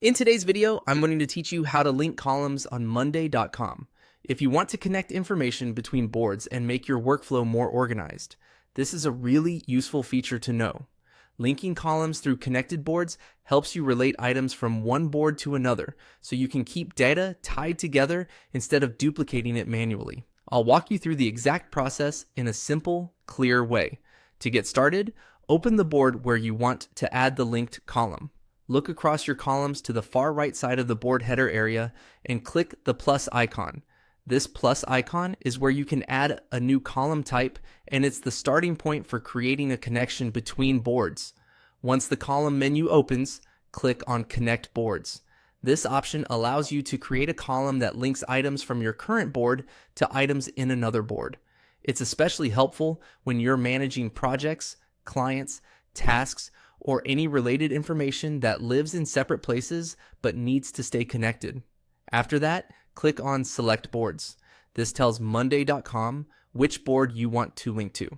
In today's video, I'm going to teach you how to link columns on Monday.com. If you want to connect information between boards and make your workflow more organized, this is a really useful feature to know. Linking columns through connected boards helps you relate items from one board to another, so you can keep data tied together instead of duplicating it manually. I'll walk you through the exact process in a simple, clear way. To get started, open the board where you want to add the linked column. Look across your columns to the far right side of the board header area and click the plus icon. This plus icon is where you can add a new column type, and it's the starting point for creating a connection between boards. Once the column menu opens, click on Connect Boards. This option allows you to create a column that links items from your current board to items in another board. It's especially helpful when you're managing projects, clients, tasks, or any related information that lives in separate places but needs to stay connected. After that, click on Select Boards. This tells Monday.com which board you want to link to.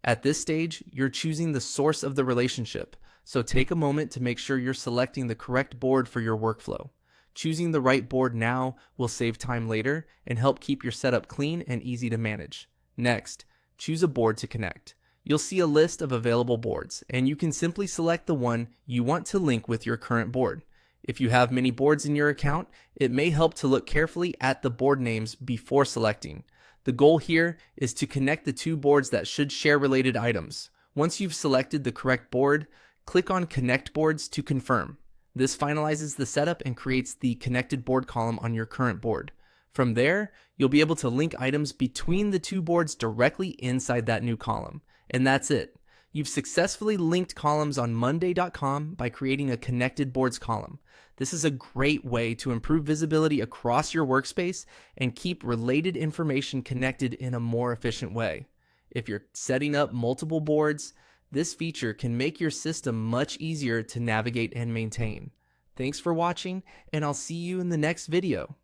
At this stage, you're choosing the source of the relationship, so take a moment to make sure you're selecting the correct board for your workflow. Choosing the right board now will save time later and help keep your setup clean and easy to manage. Next, choose a board to connect. You'll see a list of available boards, and you can simply select the one you want to link with your current board. If you have many boards in your account, it may help to look carefully at the board names before selecting. The goal here is to connect the two boards that should share related items. Once you've selected the correct board, click on Connect Boards to confirm. This finalizes the setup and creates the connected board column on your current board. From there, you'll be able to link items between the two boards directly inside that new column. And that's it. You've successfully linked columns on Monday.com by creating a connected boards column. This is a great way to improve visibility across your workspace and keep related information connected in a more efficient way. If you're setting up multiple boards, this feature can make your system much easier to navigate and maintain. Thanks for watching, and I'll see you in the next video.